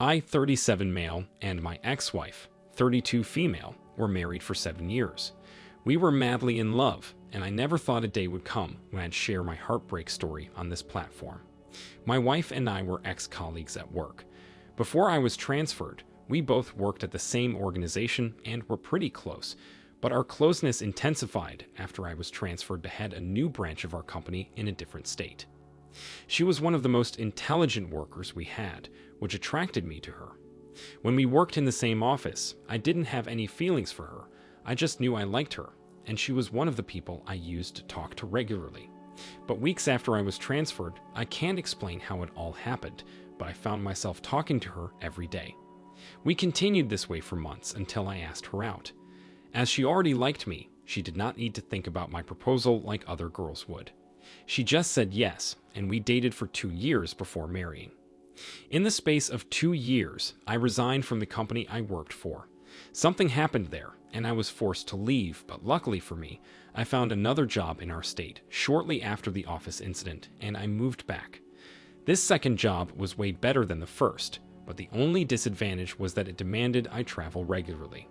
I, 37 male, and my ex-wife, 32 female, were married for 7 years. We were madly in love, and I never thought a day would come when I'd share my heartbreak story on this platform. My wife and I were ex-colleagues at work. Before I was transferred, we both worked at the same organization and were pretty close, but our closeness intensified after I was transferred to head a new branch of our company in a different state. She was one of the most intelligent workers we had, which attracted me to her. When we worked in the same office, I didn't have any feelings for her. I just knew I liked her, and she was one of the people I used to talk to regularly. But weeks after I was transferred, I can't explain how it all happened, but I found myself talking to her every day. We continued this way for months until I asked her out. As she already liked me, she did not need to think about my proposal like other girls would. She just said yes, and we dated for 2 years before marrying. In the space of 2 years, I resigned from the company I worked for. Something happened there, and I was forced to leave, but luckily for me, I found another job in our state shortly after the office incident, and I moved back. This second job was way better than the first, but the only disadvantage was that it demanded I travel regularly.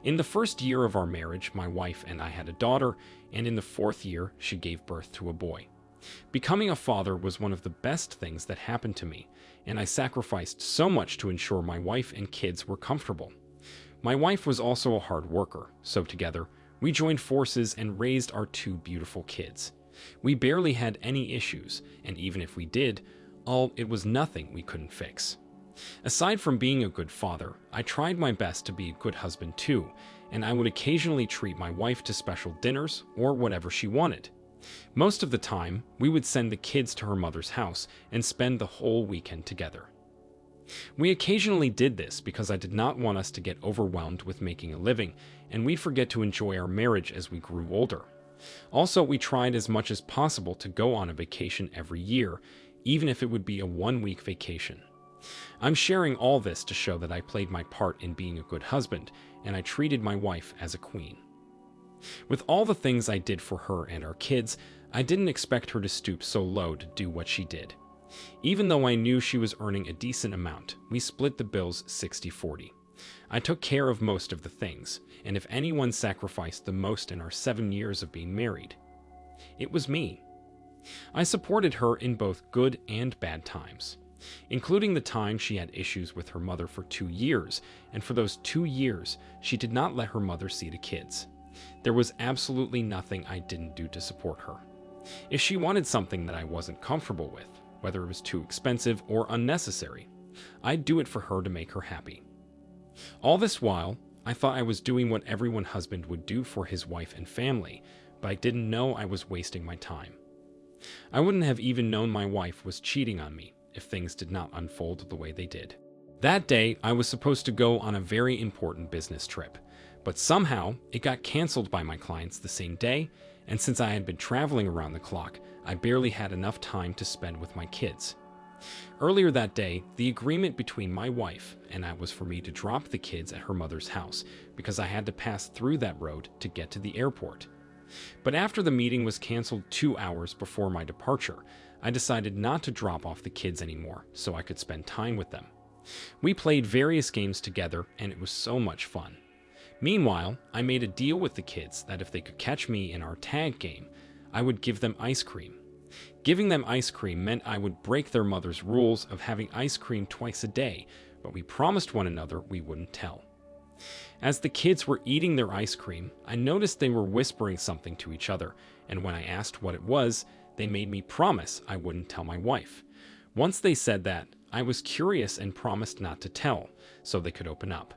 In the first year of our marriage, my wife and I had a daughter, and in the 4th year, she gave birth to a boy. Becoming a father was one of the best things that happened to me, and I sacrificed so much to ensure my wife and kids were comfortable. My wife was also a hard worker, so together, we joined forces and raised our 2 beautiful kids. We barely had any issues, and even if we did, it was nothing we couldn't fix. Aside from being a good father, I tried my best to be a good husband too, and I would occasionally treat my wife to special dinners or whatever she wanted. Most of the time, we would send the kids to her mother's house and spend the whole weekend together. We occasionally did this because I did not want us to get overwhelmed with making a living, and we'd forget to enjoy our marriage as we grew older. Also, we tried as much as possible to go on a vacation every year, even if it would be a 1-week vacation. I'm sharing all this to show that I played my part in being a good husband, and I treated my wife as a queen. With all the things I did for her and our kids, I didn't expect her to stoop so low to do what she did. Even though I knew she was earning a decent amount, we split the bills 60-40. I took care of most of the things, and if anyone sacrificed the most in our 7 years of being married, it was me. I supported her in both good and bad times, including the time she had issues with her mother for 2 years, and for those 2 years, she did not let her mother see the kids. There was absolutely nothing I didn't do to support her. If she wanted something that I wasn't comfortable with, whether it was too expensive or unnecessary, I'd do it for her to make her happy. All this while, I thought I was doing what every husband would do for his wife and family, but I didn't know I was wasting my time. I wouldn't have even known my wife was cheating on me if things did not unfold the way they did. That day, I was supposed to go on a very important business trip, but somehow it got canceled by my clients the same day, and since I had been traveling around the clock, I barely had enough time to spend with my kids. Earlier that day, the agreement between my wife and I was for me to drop the kids at her mother's house because I had to pass through that road to get to the airport. But after the meeting was canceled 2 hours before my departure, I decided not to drop off the kids anymore so I could spend time with them. We played various games together, and it was so much fun. Meanwhile, I made a deal with the kids that if they could catch me in our tag game, I would give them ice cream. Giving them ice cream meant I would break their mother's rules of having ice cream twice a day, but we promised one another we wouldn't tell. As the kids were eating their ice cream, I noticed they were whispering something to each other, and when I asked what it was, they made me promise I wouldn't tell my wife. Once they said that, I was curious and promised not to tell, so they could open up.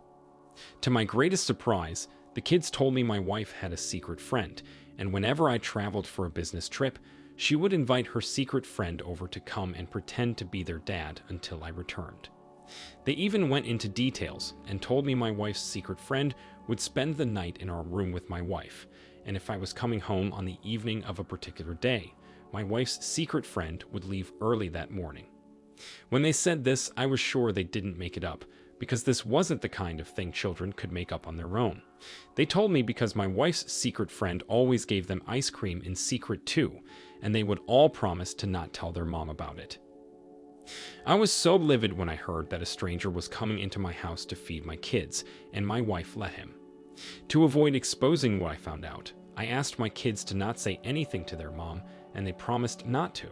To my greatest surprise, the kids told me my wife had a secret friend, and whenever I traveled for a business trip, she would invite her secret friend over to come and pretend to be their dad until I returned. They even went into details and told me my wife's secret friend would spend the night in our room with my wife, and if I was coming home on the evening of a particular day, my wife's secret friend would leave early that morning. When they said this, I was sure they didn't make it up, because this wasn't the kind of thing children could make up on their own. They told me because my wife's secret friend always gave them ice cream in secret too, and they would all promise to not tell their mom about it. I was so livid when I heard that a stranger was coming into my house to feed my kids, and my wife let him. To avoid exposing what I found out, I asked my kids to not say anything to their mom, and they promised not to.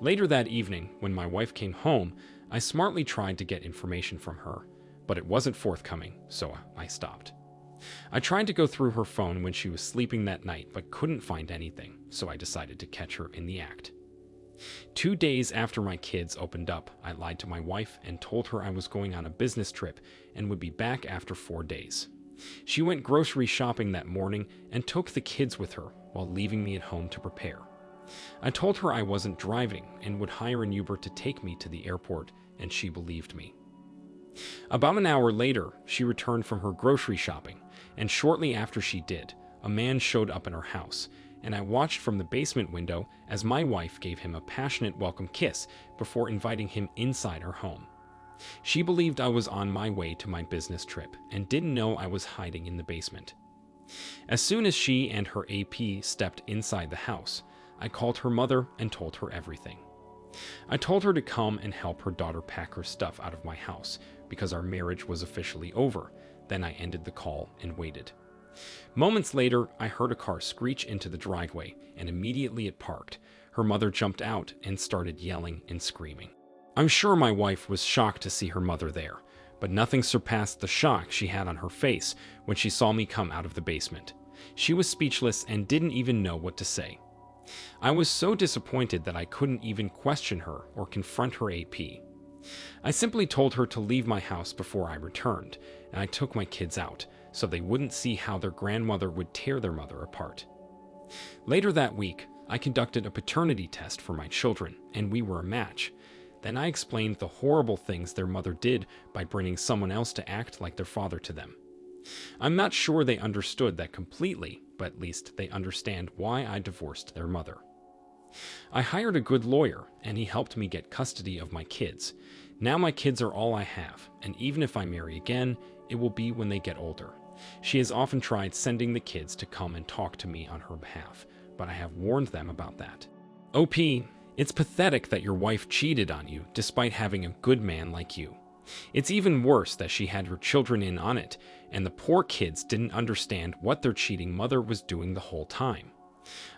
Later that evening, when my wife came home, I smartly tried to get information from her, but it wasn't forthcoming, so I stopped. I tried to go through her phone when she was sleeping that night, but couldn't find anything, so I decided to catch her in the act. 2 days after my kids opened up, I lied to my wife and told her I was going on a business trip and would be back after 4 days. She went grocery shopping that morning and took the kids with her while leaving me at home to prepare. I told her I wasn't driving and would hire an Uber to take me to the airport, and she believed me. About an hour later, she returned from her grocery shopping, and shortly after she did, a man showed up in her house, and I watched from the basement window as my wife gave him a passionate welcome kiss before inviting him inside her home. She believed I was on my way to my business trip and didn't know I was hiding in the basement. As soon as she and her AP stepped inside the house, I called her mother and told her everything. I told her to come and help her daughter pack her stuff out of my house because our marriage was officially over. Then I ended the call and waited. Moments later, I heard a car screech into the driveway, and immediately it parked. Her mother jumped out and started yelling and screaming. I'm sure my wife was shocked to see her mother there, but nothing surpassed the shock she had on her face when she saw me come out of the basement. She was speechless and didn't even know what to say. I was so disappointed that I couldn't even question her or confront her AP. I simply told her to leave my house before I returned, and I took my kids out so they wouldn't see how their grandmother would tear their mother apart. Later that week, I conducted a paternity test for my children, and we were a match. Then I explained the horrible things their mother did by bringing someone else to act like their father to them. I'm not sure they understood that completely, but at least they understand why I divorced their mother. I hired a good lawyer, and he helped me get custody of my kids. Now my kids are all I have, and even if I marry again, it will be when they get older. She has often tried sending the kids to come and talk to me on her behalf, but I have warned them about that. OP, it's pathetic that your wife cheated on you despite having a good man like you. It's even worse that she had her children in on it, and the poor kids didn't understand what their cheating mother was doing the whole time.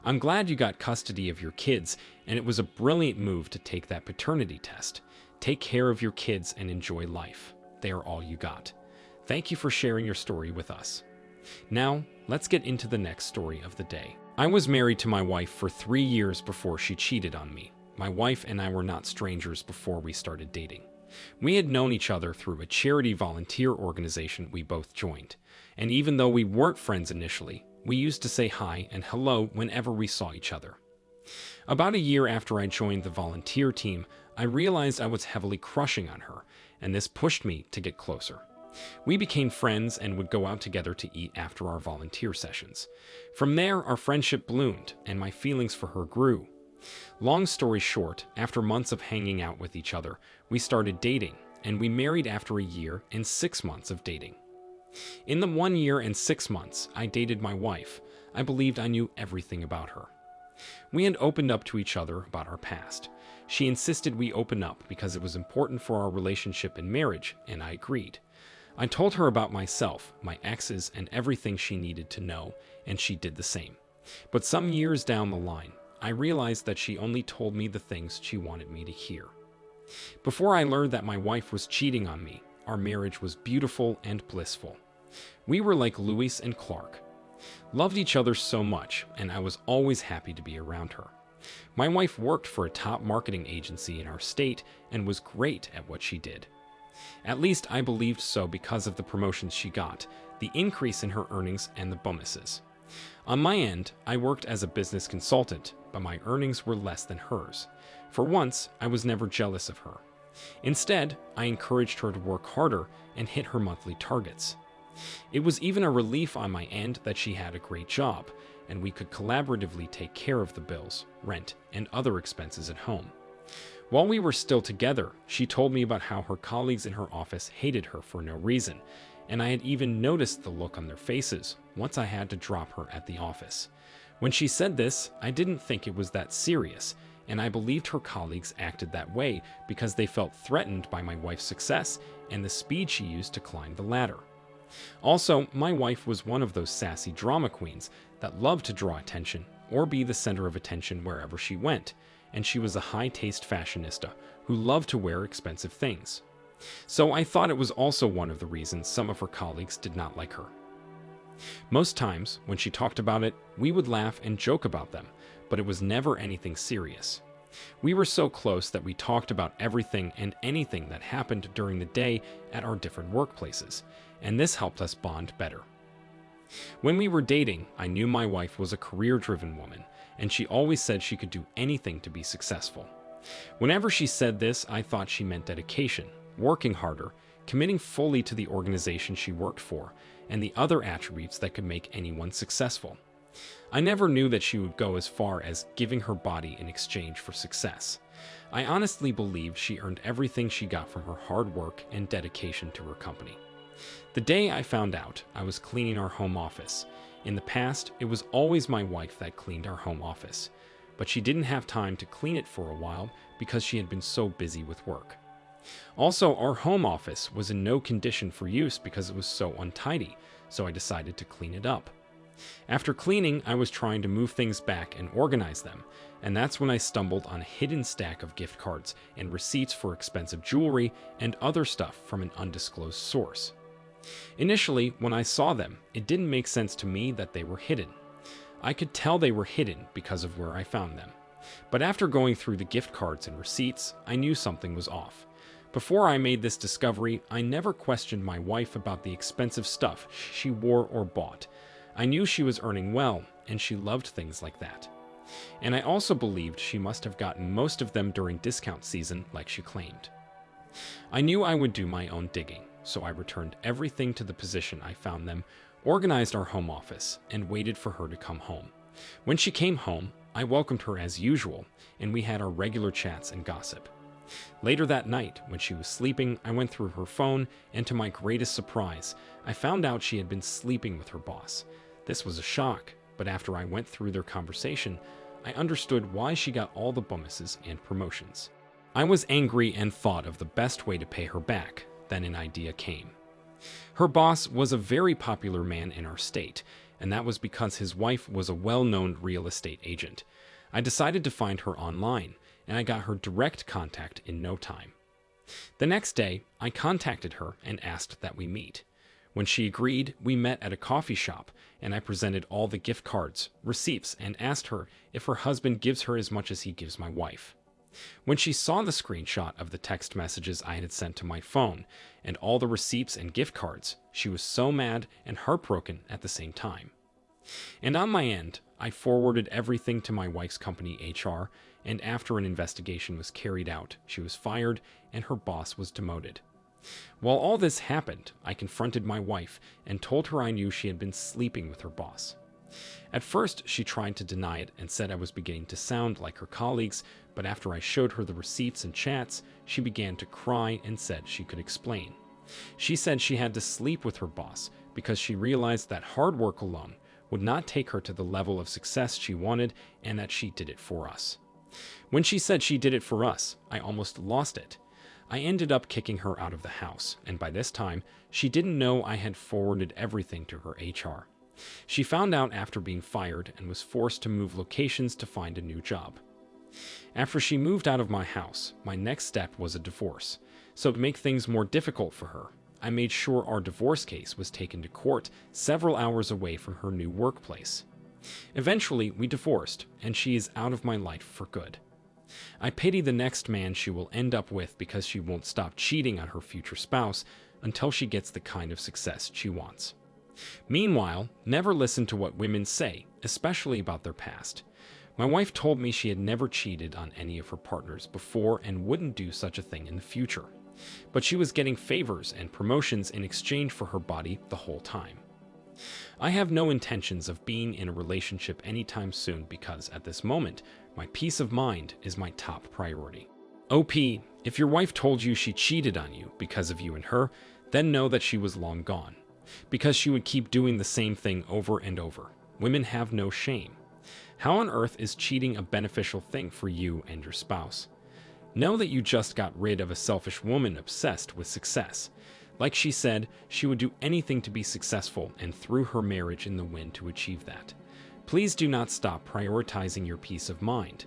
I'm glad you got custody of your kids, and it was a brilliant move to take that paternity test. Take care of your kids and enjoy life. They are all you got. Thank you for sharing your story with us. Now, let's get into the next story of the day. I was married to my wife for 3 years before she cheated on me. My wife and I were not strangers before we started dating. We had known each other through a charity volunteer organization we both joined, and even though we weren't friends initially, we used to say hi and hello whenever we saw each other. About a year after I joined the volunteer team, I realized I was heavily crushing on her, and this pushed me to get closer. We became friends and would go out together to eat after our volunteer sessions. From there, our friendship bloomed, and my feelings for her grew. Long story short, after months of hanging out with each other, we started dating, and we married after a year and 6 months of dating. In the 1 year and 6 months I dated my wife, I believed I knew everything about her. We had opened up to each other about our past. She insisted we open up because it was important for our relationship and marriage, and I agreed. I told her about myself, my exes, and everything she needed to know, and she did the same. But some years down the line, I realized that she only told me the things she wanted me to hear. Before I learned that my wife was cheating on me, our marriage was beautiful and blissful. We were like Lewis and Clark. Loved each other so much, and I was always happy to be around her. My wife worked for a top marketing agency in our state and was great at what she did. At least I believed so because of the promotions she got, the increase in her earnings, and the bonuses. On my end, I worked as a business consultant, but my earnings were less than hers. For once, I was never jealous of her. Instead, I encouraged her to work harder and hit her monthly targets. It was even a relief on my end that she had a great job, and we could collaboratively take care of the bills, rent, and other expenses at home. While we were still together, she told me about how her colleagues in her office hated her for no reason, and I had even noticed the look on their faces once I had to drop her at the office. When she said this, I didn't think it was that serious, and I believed her colleagues acted that way because they felt threatened by my wife's success and the speed she used to climb the ladder. Also, my wife was one of those sassy drama queens that loved to draw attention or be the center of attention wherever she went, and she was a high-taste fashionista who loved to wear expensive things. So I thought it was also one of the reasons some of her colleagues did not like her. Most times, when she talked about it, we would laugh and joke about them, but it was never anything serious. We were so close that we talked about everything and anything that happened during the day at our different workplaces, and this helped us bond better. When we were dating, I knew my wife was a career-driven woman, and she always said she could do anything to be successful. Whenever she said this, I thought she meant dedication, working harder, committing fully to the organization she worked for, and the other attributes that could make anyone successful. I never knew that she would go as far as giving her body in exchange for success. I honestly believed she earned everything she got from her hard work and dedication to her company. The day I found out, I was cleaning our home office. In the past, it was always my wife that cleaned our home office, but she didn't have time to clean it for a while because she had been so busy with work. Also, our home office was in no condition for use because it was so untidy, so I decided to clean it up. After cleaning, I was trying to move things back and organize them, and that's when I stumbled on a hidden stack of gift cards and receipts for expensive jewelry and other stuff from an undisclosed source. Initially, when I saw them, it didn't make sense to me that they were hidden. I could tell they were hidden because of where I found them. But after going through the gift cards and receipts, I knew something was off. Before I made this discovery, I never questioned my wife about the expensive stuff she wore or bought. I knew she was earning well, and she loved things like that. And I also believed she must have gotten most of them during discount season like she claimed. I knew I would do my own digging, so I returned everything to the position I found them, organized our home office, and waited for her to come home. When she came home, I welcomed her as usual, and we had our regular chats and gossip. Later that night, when she was sleeping, I went through her phone, and to my greatest surprise, I found out she had been sleeping with her boss. This was a shock, but after I went through their conversation, I understood why she got all the bonuses and promotions. I was angry and thought of the best way to pay her back. Then an idea came. Her boss was a very popular man in our state, and that was because his wife was a well-known real estate agent. I decided to find her online, and I got her direct contact in no time. The next day, I contacted her and asked that we meet. When she agreed, we met at a coffee shop, and I presented all the gift cards, receipts, and asked her if her husband gives her as much as he gives my wife. When she saw the screenshot of the text messages I had sent to my phone and all the receipts and gift cards, she was so mad and heartbroken at the same time. And on my end, I forwarded everything to my wife's company HR, and after an investigation was carried out, she was fired and her boss was demoted. While all this happened, I confronted my wife and told her I knew she had been sleeping with her boss. At first, she tried to deny it and said I was beginning to sound like her colleagues, but after I showed her the receipts and chats, she began to cry and said she could explain. She said she had to sleep with her boss because she realized that hard work alone would not take her to the level of success she wanted and that she did it for us. When she said she did it for us, I almost lost it. I ended up kicking her out of the house, and by this time, she didn't know I had forwarded everything to her HR. She found out after being fired and was forced to move locations to find a new job. After she moved out of my house, my next step was a divorce. So to make things more difficult for her, I made sure our divorce case was taken to court several hours away from her new workplace. Eventually, we divorced, and she is out of my life for good. I pity the next man she will end up with because she won't stop cheating on her future spouse until she gets the kind of success she wants. Meanwhile, never listen to what women say, especially about their past. My wife told me she had never cheated on any of her partners before and wouldn't do such a thing in the future. But she was getting favors and promotions in exchange for her body the whole time. I have no intentions of being in a relationship anytime soon because, at this moment, my peace of mind is my top priority. OP, if your wife told you she cheated on you because of you and her, then know that she was long gone. Because she would keep doing the same thing over and over. Women have no shame. How on earth is cheating a beneficial thing for you and your spouse? Know that you just got rid of a selfish woman obsessed with success. Like she said, she would do anything to be successful and threw her marriage in the wind to achieve that. Please do not stop prioritizing your peace of mind.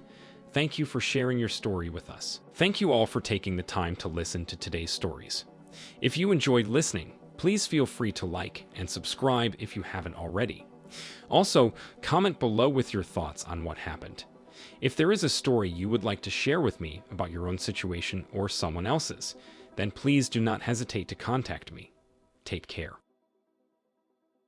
Thank you for sharing your story with us. Thank you all for taking the time to listen to today's stories. If you enjoyed listening, please feel free to like and subscribe if you haven't already. Also, comment below with your thoughts on what happened. If there is a story you would like to share with me about your own situation or someone else's, then please do not hesitate to contact me. Take care.